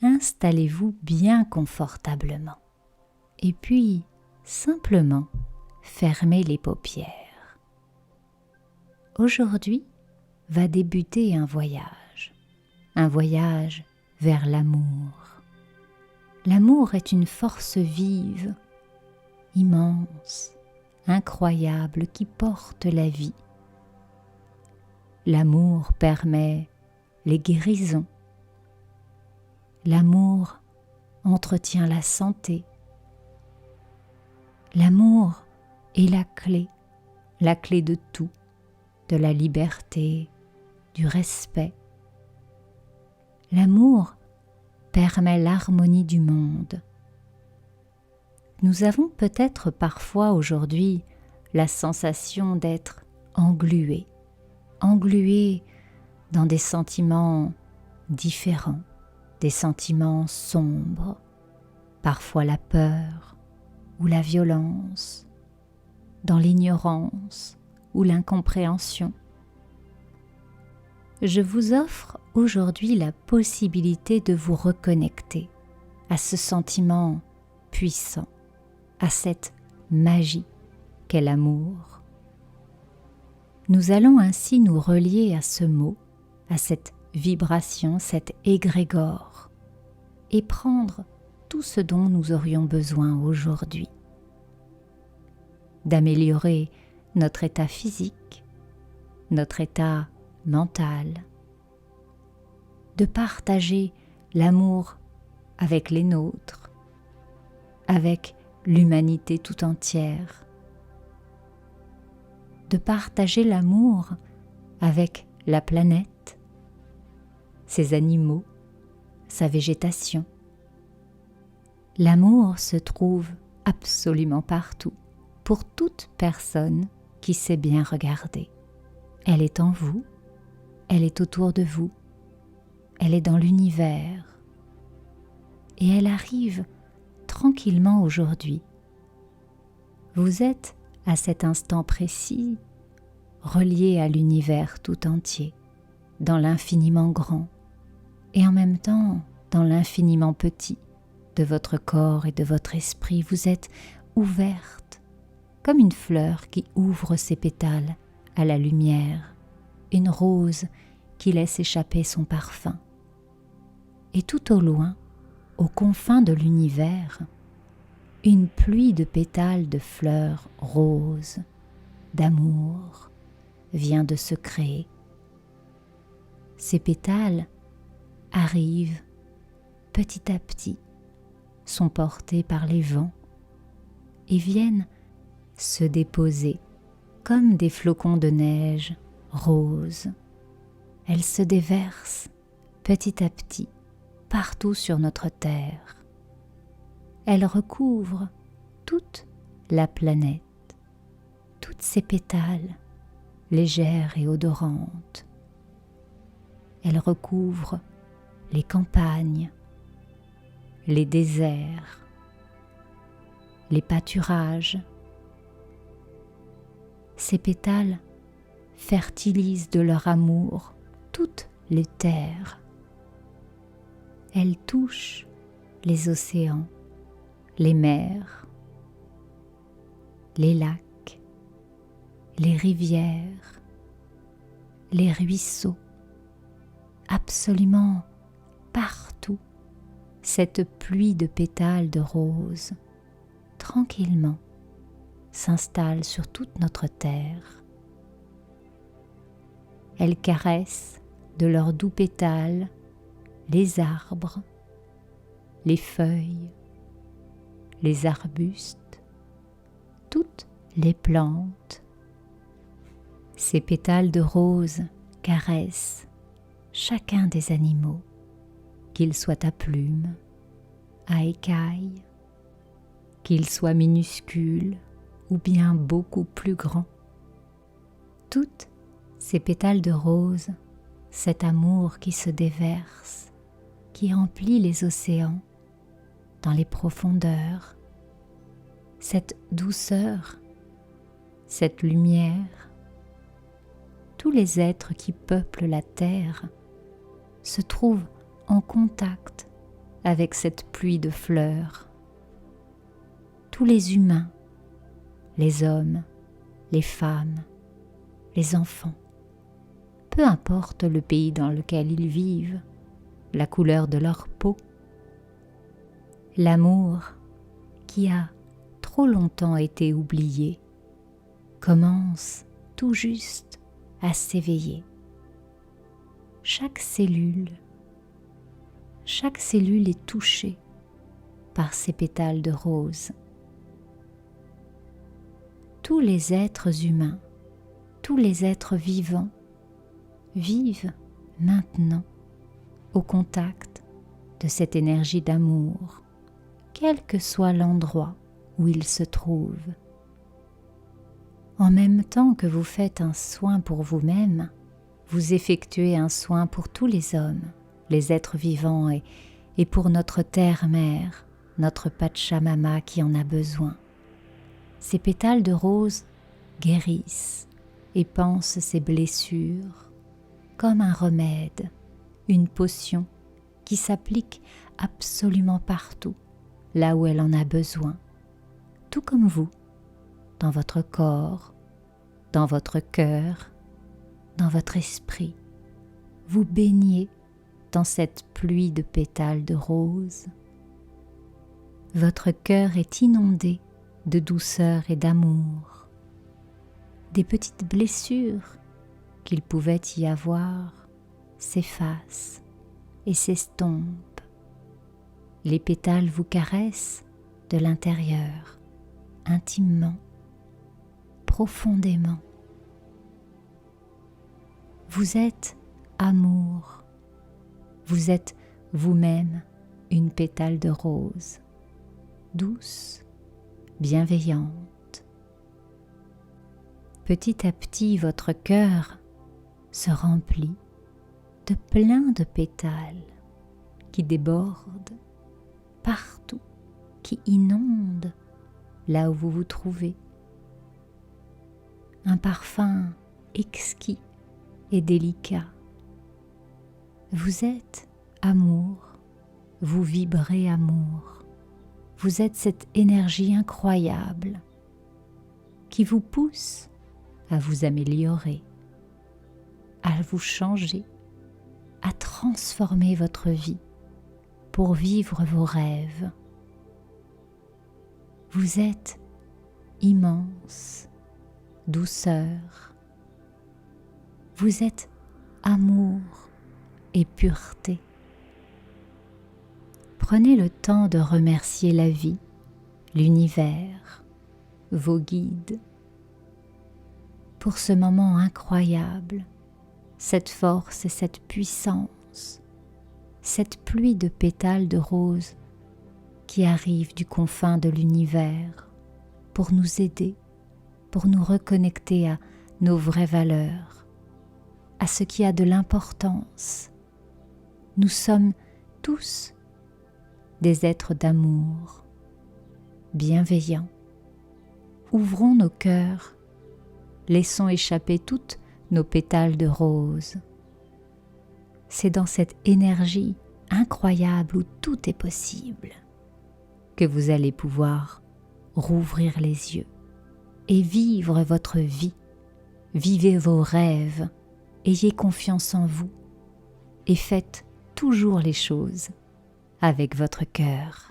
installez-vous bien confortablement et puis simplement fermez les paupières. Aujourd'hui va débuter un voyage vers l'amour. L'amour est une force vive, immense, incroyable qui porte la vie. L'amour permet les guérisons. L'amour entretient la santé. L'amour est la clé de tout, de la liberté, du respect. L'amour permet l'harmonie du monde. Nous avons peut-être parfois aujourd'hui la sensation d'être englués dans des sentiments différents, des sentiments sombres, parfois la peur ou la violence, dans l'ignorance ou l'incompréhension. Je vous offre aujourd'hui la possibilité de vous reconnecter à ce sentiment puissant, à cette magie qu'est l'amour. Nous allons ainsi nous relier à ce mot, à cette vibration, cet égrégore, et prendre tout ce dont nous aurions besoin aujourd'hui. D'améliorer notre état physique, notre état mental, de partager l'amour avec les nôtres, avec l'humanité tout entière, de partager l'amour avec la planète, ses animaux, sa végétation. L'amour se trouve absolument partout, pour toute personne qui sait bien regarder. Elle est en vous, elle est autour de vous, elle est dans l'univers, et elle arrive tranquillement aujourd'hui. Vous êtes à cet instant précis, relié à l'univers tout entier, dans l'infiniment grand, et en même temps dans l'infiniment petit de votre corps et de votre esprit. Vous êtes ouverte, comme une fleur qui ouvre ses pétales à la lumière, une rose qui laisse échapper son parfum. Et tout au loin, aux confins de l'univers, une pluie de pétales de fleurs roses, d'amour, vient de se créer. Ces pétales arrivent petit à petit, sont portés par les vents et viennent se déposer comme des flocons de neige roses. Elles se déversent petit à petit partout sur notre terre. Elles recouvrent toute la planète, toutes ces pétales légères et odorantes. Elles recouvrent les campagnes, les déserts, les pâturages. Ces pétales fertilisent de leur amour toutes les terres. Elles touchent les océans, les mers, les lacs, les rivières, les ruisseaux, absolument partout. Cette pluie de pétales de roses, tranquillement, s'installe sur toute notre terre. Elles caressent de leurs doux pétales les arbres, les feuilles, les arbustes, toutes les plantes. Ces pétales de rose caressent chacun des animaux, qu'ils soient à plumes, à écailles, qu'ils soient minuscules ou bien beaucoup plus grands. Toutes ces pétales de rose, cet amour qui se déverse, qui emplit les océans dans les profondeurs, cette douceur, cette lumière, tous les êtres qui peuplent la terre se trouvent en contact avec cette pluie de fleurs. Tous les humains, les hommes, les femmes, les enfants, peu importe le pays dans lequel ils vivent, la couleur de leur peau, l'amour qui a trop longtemps été oublié commence tout juste à s'éveiller. Chaque cellule est touchée par ces pétales de rose. Tous les êtres humains, tous les êtres vivants vivent maintenant au contact de cette énergie d'amour, quel que soit l'endroit où ils se trouvent. En même temps que vous faites un soin pour vous-même, vous effectuez un soin pour tous les hommes, les êtres vivants et pour notre terre-mère, notre Pachamama qui en a besoin. Ces pétales de rose guérissent et pansent ces blessures comme un remède, une potion qui s'applique absolument partout, là où elle en a besoin, tout comme vous, dans votre corps, dans votre cœur, dans votre esprit. Vous baignez dans cette pluie de pétales de rose. Votre cœur est inondé de douceur et d'amour. Des petites blessures qu'il pouvait y avoir s'effacent et s'estompent. Les pétales vous caressent de l'intérieur, intimement, profondément. Vous êtes amour. Vous êtes vous-même une pétale de rose, douce, bienveillante. Petit à petit, votre cœur se remplit de plein de pétales qui débordent partout, qui inondent là où vous vous trouvez. Un parfum exquis et délicat. Vous êtes amour, vous vibrez amour. Vous êtes cette énergie incroyable qui vous pousse à vous améliorer, à vous changer, à transformer votre vie pour vivre vos rêves. Vous êtes immense, douceur. Vous êtes amour et pureté. Prenez le temps de remercier la vie, l'univers, vos guides, pour ce moment incroyable, cette force et cette puissance, cette pluie de pétales de rose qui arrive du confin de l'univers pour nous aider, pour nous reconnecter à nos vraies valeurs, à ce qui a de l'importance. Nous sommes tous des êtres d'amour, bienveillants. Ouvrons nos cœurs, laissons échapper toutes nos pétales de rose. C'est dans cette énergie incroyable où tout est possible que vous allez pouvoir rouvrir les yeux et vivre votre vie. Vivez vos rêves, ayez confiance en vous et faites toujours les choses avec votre cœur.